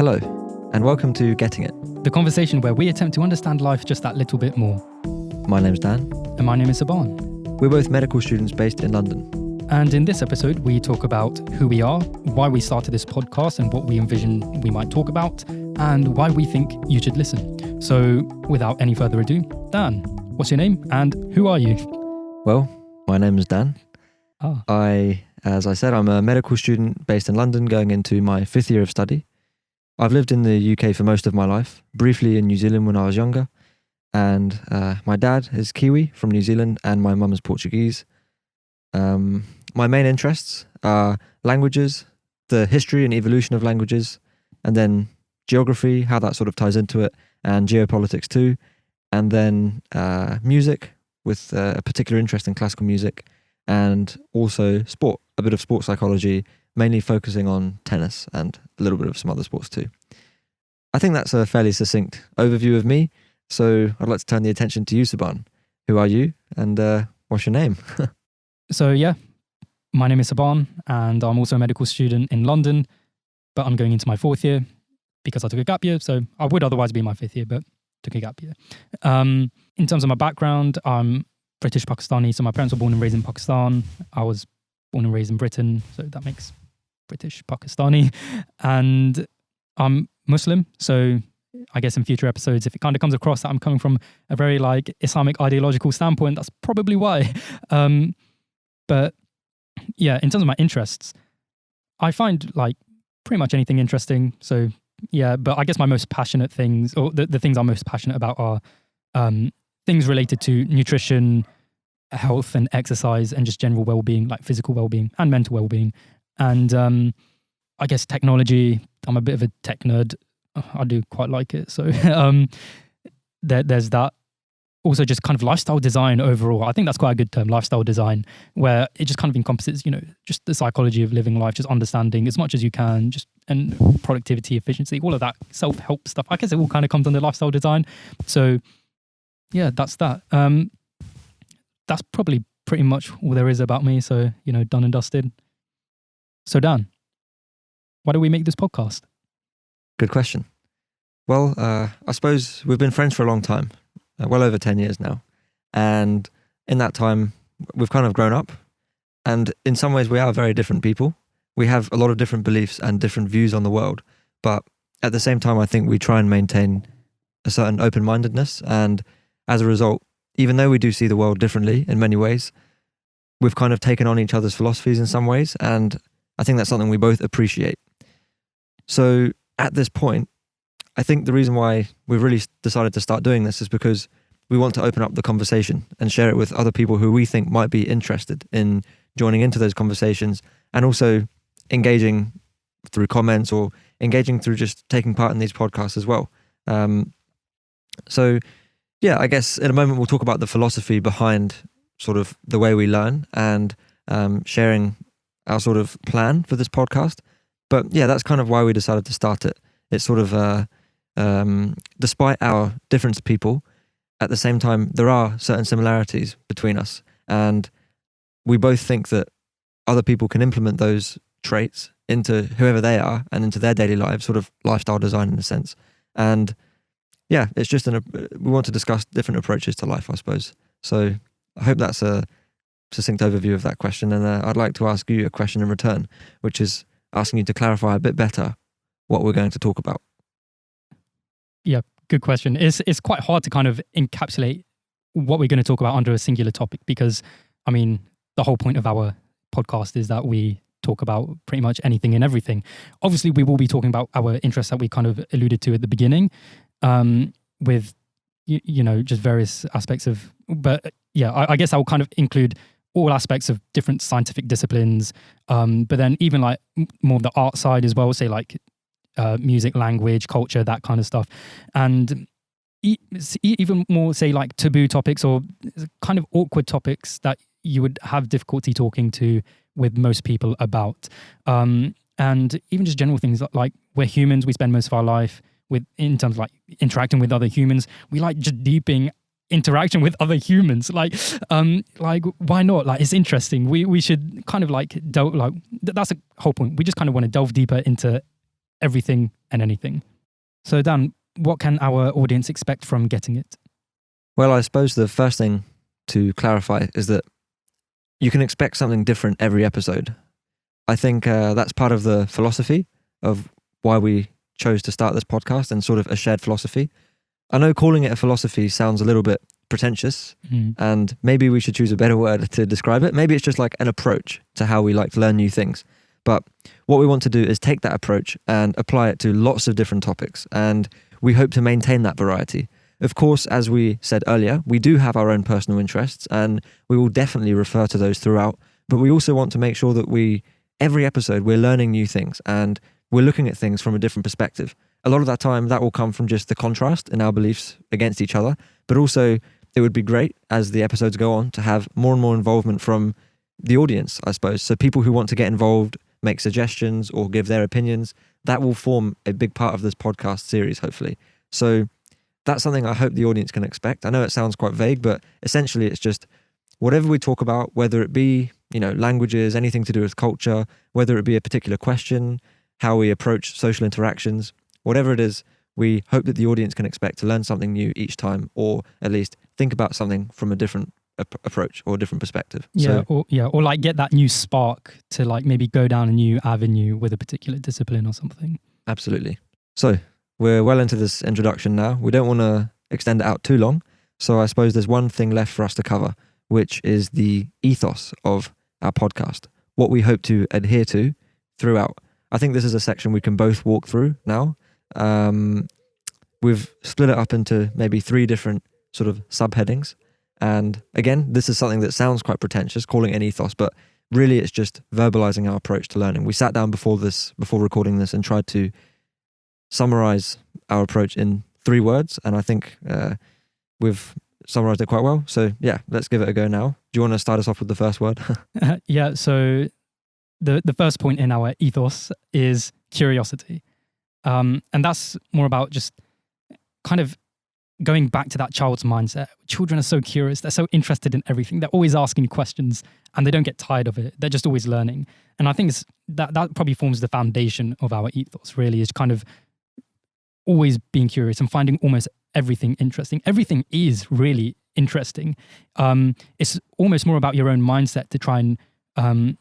Hello, and welcome to Getting It. The conversation where we attempt to understand life just that little bit more. My name's Dan. And my name is Saban. We're both medical students based in London. And in this episode, we talk about who we are, why we started this podcast and what we envision we might talk about, and why we think you should listen. So without any further ado, Dan, what's your name and who are you? Well, my name is Dan. Ah. As I said, I'm a medical student based in London going into my fifth year of study. I've lived in the UK for most of my life, briefly in New Zealand when I was younger. And my dad is Kiwi from New Zealand and my mum is Portuguese. My main interests are languages, the history and evolution of languages, and then geography, how that sort of ties into it, and geopolitics too. And then music, with a particular interest in classical music, and also sport, a bit of sports psychology, mainly focusing on tennis and a little bit of some other sports too. I think that's a fairly succinct overview of me. So I'd like to turn the attention to you, Saban. Who are you and what's your name? So yeah, my name is Saban and I'm also a medical student in London, but I'm going into my fourth year because I took a gap year. So I would otherwise be in my fifth year, but took a gap year. In terms of my background, I'm British Pakistani. So my parents were born and raised in Pakistan. I was born and raised in Britain. So that makes British Pakistani. And I'm Muslim. So I guess in future episodes, if it kind of comes across that I'm coming from a very Islamic ideological standpoint, that's probably why. But yeah, in terms of my interests, I find pretty much anything interesting. So yeah, but I guess my most passionate things, or the things I'm most passionate about are things related to nutrition, health and exercise, and just general well-being, like physical well-being and mental well-being. And I guess technology, I'm a bit of a tech nerd. I do quite like it. So there's that. Also just kind of lifestyle design overall. I think that's quite a good term, lifestyle design, where it just kind of encompasses, just the psychology of living life, just understanding as much as you can, and productivity, efficiency, all of that self-help stuff. I guess it all kind of comes under lifestyle design. So yeah, that's that. That's probably pretty much all there is about me. So, done and dusted. So Dan, why do we make this podcast? Good question. Well, I suppose we've been friends for a long time, well over 10 years now. And in that time, we've kind of grown up. And in some ways, we are very different people. We have a lot of different beliefs and different views on the world. But at the same time, I think we try and maintain a certain open-mindedness. And as a result, even though we do see the world differently in many ways, we've kind of taken on each other's philosophies in some ways. And I think that's something we both appreciate. So at this point, I think the reason why we've really decided to start doing this is because we want to open up the conversation and share it with other people who we think might be interested in joining into those conversations, and also engaging through comments or engaging through just taking part in these podcasts as well. So yeah, I guess in a moment we'll talk about the philosophy behind sort of the way we learn and sharing our sort of plan for this podcast. But yeah, that's kind of why we decided to start it. It's sort of, despite our different people, at the same time, there are certain similarities between us. And we both think that other people can implement those traits into whoever they are and into their daily lives, sort of lifestyle design in a sense. And yeah, it's just we want to discuss different approaches to life, I suppose. So I hope that's a succinct overview of that question. And I'd like to ask you a question in return, which is asking you to clarify a bit better what we're going to talk about. Yeah, good question. It's quite hard to kind of encapsulate what we're going to talk about under a singular topic, because, I mean, the whole point of our podcast is that we talk about pretty much anything and everything. Obviously, we will be talking about our interests that we kind of alluded to at the beginning, with, just various aspects of, but yeah, I guess I will kind of include all aspects of different scientific disciplines, but then even more of the art side as well, say music, language, culture, that kind of stuff. And even more, say taboo topics or kind of awkward topics that you would have difficulty talking to with most people about. And even just general things like we're humans, we spend most of our life in terms of interacting with other humans. We just deeping interaction with other humans. Why not? It's interesting. We should kind of delve, that's the whole point. We just kind of want to delve deeper into everything and anything. So Dan, what can our audience expect from getting it? Well, I suppose the first thing to clarify is that you can expect something different every episode. I think that's part of the philosophy of why we chose to start this podcast, and sort of a shared philosophy. I know calling it a philosophy sounds a little bit pretentious, and maybe we should choose a better word to describe it. Maybe it's just like an approach to how we like to learn new things. But what we want to do is take that approach and apply it to lots of different topics, and we hope to maintain that variety. Of course, as we said earlier, we do have our own personal interests, and we will definitely refer to those throughout, but we also want to make sure that every episode, we're learning new things, and we're looking at things from a different perspective. A lot of that time, that will come from just the contrast in our beliefs against each other, but also it would be great as the episodes go on to have more and more involvement from the audience, I suppose. So people who want to get involved, make suggestions or give their opinions, that will form a big part of this podcast series, hopefully. So that's something I hope the audience can expect. I know it sounds quite vague, but essentially it's just whatever we talk about, whether it be, languages, anything to do with culture, whether it be a particular question, how we approach social interactions, whatever it is, we hope that the audience can expect to learn something new each time, or at least think about something from a different approach or a different perspective. Or like get that new spark to like maybe go down a new avenue with a particular discipline or something. Absolutely. So we're well into this introduction now. We don't want to extend it out too long. So I suppose there's one thing left for us to cover, which is the ethos of our podcast, what we hope to adhere to throughout. I think this is a section we can both walk through now. We've split it up into maybe 3 different sort of subheadings. And again, this is something that sounds quite pretentious, calling it an ethos, but really it's just verbalizing our approach to learning. We sat down before recording this, and tried to summarize our approach in 3 words. And I think we've summarized it quite well. So yeah, let's give it a go now. Do you want to start us off with the first word? So the first point in our ethos is curiosity. And that's more about just kind of going back to that child's mindset. Children are so curious. They're so interested in everything. They're always asking questions, and they don't get tired of it. They're just always learning. And I think that probably forms the foundation of our ethos, really, is kind of always being curious and finding almost everything interesting. Everything is really interesting. It's almost more about your own mindset to try and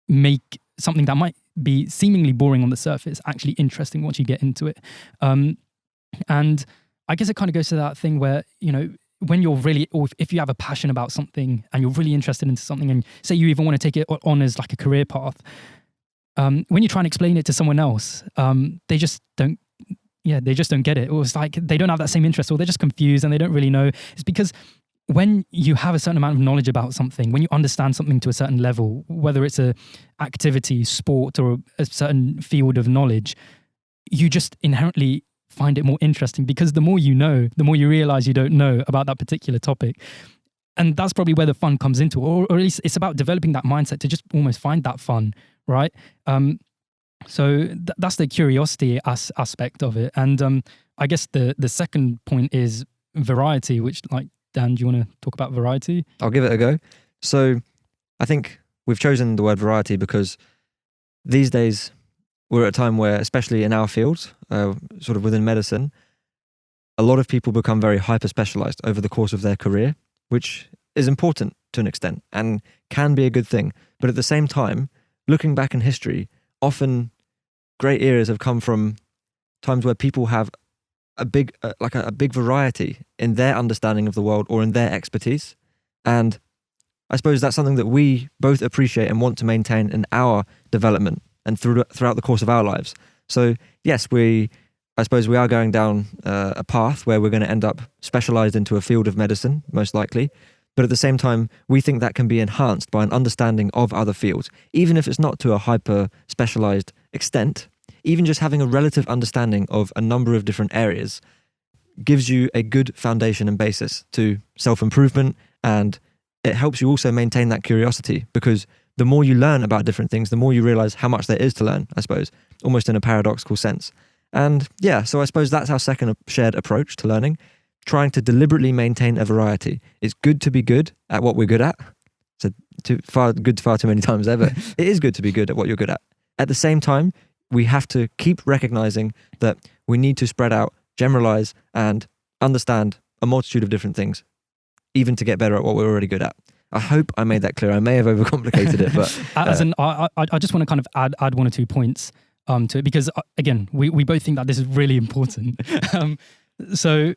make something that might be seemingly boring on the surface actually interesting once you get into it. And I guess it kind of goes to that thing where, when you're really, or if you have a passion about something and you're really interested into something, and say you even want to take it on as like a career path, when you try and explain it to someone else, they just don't get it. Or it's like they don't have that same interest, or they're just confused and they don't really know. It's because when you have a certain amount of knowledge about something, when you understand something to a certain level, whether it's a activity, sport, or a certain field of knowledge, you just inherently find it more interesting, because the more you know, the more you realize you don't know about that particular topic. And that's probably where the fun comes into, or at least it's about developing that mindset to just almost find that fun, right? So that's the curiosity aspect of it. And I guess the second point is variety, which, like, Dan, do you want to talk about variety? I'll give it a go. So I think we've chosen the word variety because these days we're at a time where, especially in our fields, sort of within medicine, a lot of people become very hyper-specialized over the course of their career, which is important to an extent and can be a good thing. But at the same time, looking back in history, often great eras have come from times where people have a big variety in their understanding of the world or in their expertise. And I suppose that's something that we both appreciate and want to maintain in our development and throughout the course of our lives. So yes, I suppose we are going down a path where we're going to end up specialized into a field of medicine, most likely. But at the same time, we think that can be enhanced by an understanding of other fields, even if it's not to a hyper-specialized extent. Even just having a relative understanding of a number of different areas gives you a good foundation and basis to self-improvement, and it helps you also maintain that curiosity, because the more you learn about different things, the more you realize how much there is to learn, I suppose, almost in a paradoxical sense. And yeah, so I suppose that's our second shared approach to learning, trying to deliberately maintain a variety. It's good to be good at what we're good at. So far too many times ever. It is good to be good at what you're good at. At the same time, we have to keep recognizing that we need to spread out, generalize, and understand a multitude of different things, even to get better at what we're already good at. I hope I made that clear. I may have overcomplicated it, but I just want to kind of add one or two points to it, because again, we both think that this is really important. So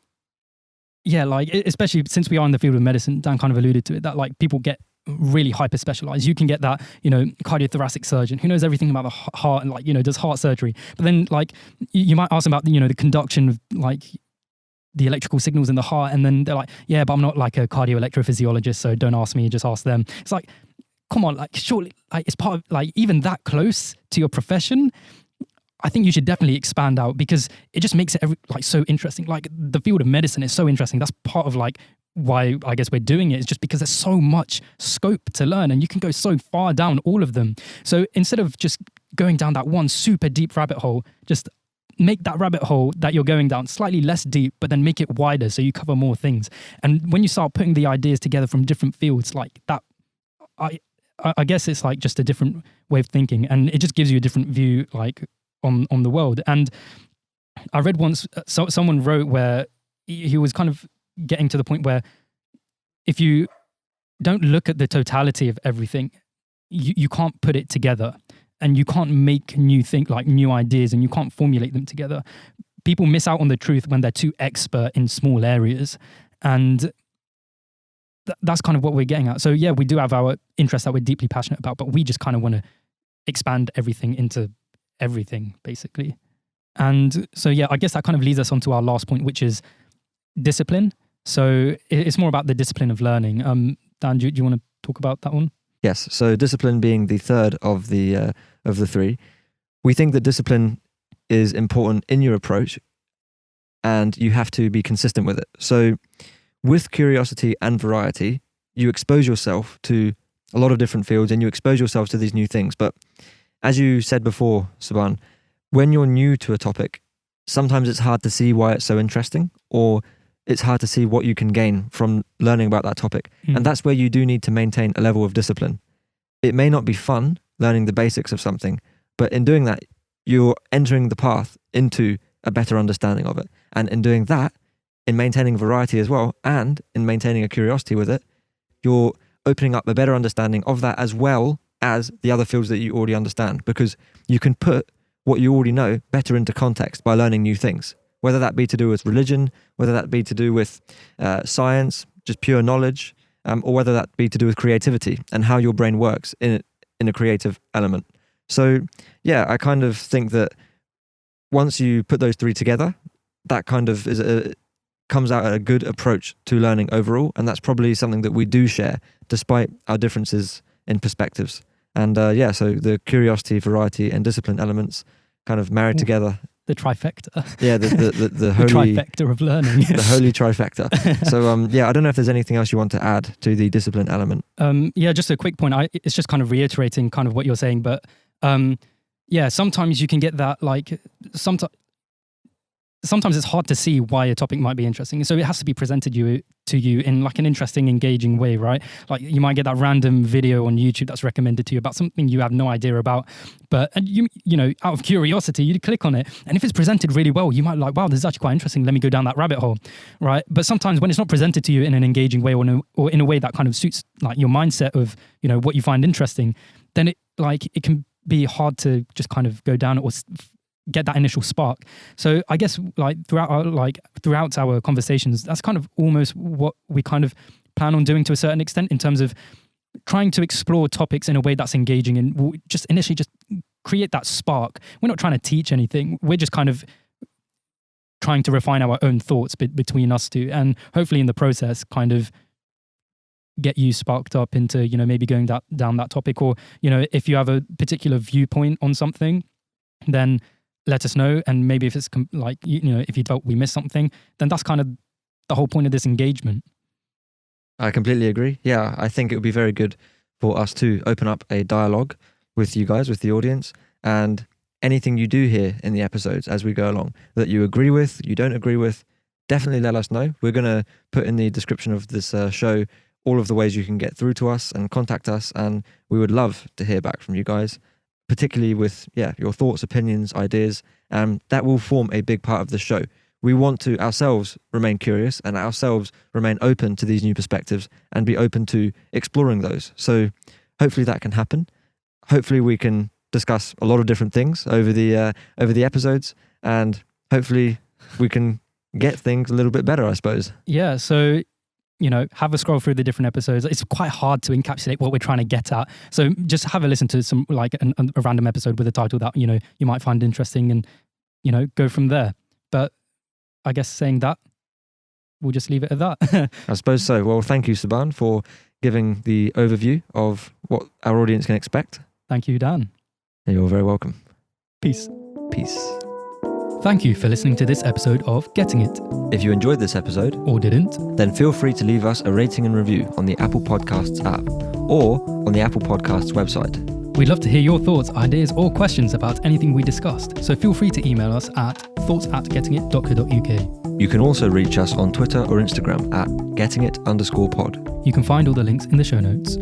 yeah, like especially since we are in the field of medicine, Dan kind of alluded to it, that like people get really hyper specialized. You can get that, cardiothoracic surgeon who knows everything about the heart and like, does heart surgery. But then like you might ask them about, the conduction of like the electrical signals in the heart. And then they're like, yeah, but I'm not like a cardioelectrophysiologist, so don't ask me, just ask them. It's like, come on, like surely like it's part of like even that close to your profession. I think you should definitely expand out, because it just makes it so interesting. Like the field of medicine is so interesting. That's part of like why I guess we're doing it, is just because there's so much scope to learn and you can go so far down all of them. So instead of just going down that one super deep rabbit hole, just make that rabbit hole that you're going down slightly less deep, but then make it wider so you cover more things. And when you start putting the ideas together from different fields like that, I guess it's like just a different way of thinking, and it just gives you a different view like on the world. And I read once, someone wrote where he was kind of getting to the point where if you don't look at the totality of everything, you can't put it together, and you can't make new ideas, and you can't formulate them together. People miss out on the truth when they're too expert in small areas, and that's kind of what we're getting at. So yeah, we do have our interests that we're deeply passionate about, but we just kind of want to expand everything into everything basically. And so yeah, I guess that kind of leads us on to our last point, which is discipline. So it's more about the discipline of learning. Dan, do you want to talk about that one? yes. So discipline being the third of the three, we think that discipline is important in your approach, and you have to be consistent with it. So with curiosity and variety, you expose yourself to a lot of different fields and you expose yourself to these new things. But as you said before, Saban, when you're new to a topic, sometimes it's hard to see why it's so interesting, or it's hard to see what you can gain from learning about that topic. And that's where you do need to maintain a level of discipline. It may not be fun learning the basics of something, but in doing that, you're entering the path into a better understanding of it. And in doing that, in maintaining variety as well, and in maintaining a curiosity with it, you're opening up a better understanding of that as well as the other fields that you already understand, because you can put what you already know better into context by learning new things, whether that be to do with religion, whether that be to do with science, just pure knowledge, or whether that be to do with creativity and how your brain works in a creative element. So yeah, I kind of think that once you put those three together, that kind of comes out a good approach to learning overall, and that's probably something that we do share despite our differences in perspectives. And so the curiosity, variety, and discipline elements kind of married together. The trifecta. Yeah, the holy trifecta of learning. The holy trifecta. So I don't know if there's anything else you want to add to the discipline element. Just a quick point. It's just kind of reiterating kind of what you're saying, but sometimes you can get that like sometimes it's hard to see why a topic might be interesting. So it has to be presented to you in like an interesting, engaging way, right? Like you might get that random video on YouTube that's recommended to you about something you have no idea about, but you out of curiosity, you click on it. And if it's presented really well, you might be like, wow, this is actually quite interesting. Let me go down that rabbit hole, right? But sometimes when it's not presented to you in an engaging way or in a way that kind of suits like your mindset of, what you find interesting, then it can be hard to just kind of go down it or get that initial spark. So I guess like throughout our conversations, that's kind of almost what we kind of plan on doing to a certain extent, in terms of trying to explore topics in a way that's engaging and we'll just initially just create that spark. We're not trying to teach anything. We're just kind of trying to refine our own thoughts between us two, and hopefully in the process kind of get you sparked up into, maybe going down that topic, or, if you have a particular viewpoint on something, then let us know. And maybe if it's like, if you felt we missed something, then that's kind of the whole point of this engagement. I completely agree. Yeah, I think it would be very good for us to open up a dialogue with you guys, with the audience, and anything you do hear in the episodes as we go along that you agree with, you don't agree with, definitely let us know. We're going to put in the description of this show all of the ways you can get through to us and contact us, and we would love to hear back from you guys. particularly with your thoughts, opinions, ideas. That will form a big part of the show. We want to ourselves remain curious and ourselves remain open to these new perspectives and be open to exploring those. So hopefully that can happen. Hopefully we can discuss a lot of different things over the episodes, and hopefully we can get things a little bit better, I suppose. Yeah, so, have a scroll through the different episodes. It's quite hard to encapsulate what we're trying to get at. So just have a listen to some, like a random episode with a title that, you might find interesting, and, go from there. But I guess saying that, we'll just leave it at that. I suppose so. Well, thank you, Saban, for giving the overview of what our audience can expect. Thank you, Dan. You're very welcome. Peace. Peace. Thank you for listening to this episode of Getting It. If you enjoyed this episode, or didn't, then feel free to leave us a rating and review on the Apple Podcasts app or on the Apple Podcasts website. We'd love to hear your thoughts, ideas, or questions about anything we discussed, so feel free to email us at thoughts@gettingit.co.uk. You can also reach us on Twitter or Instagram at gettingit_pod. You can find all the links in the show notes.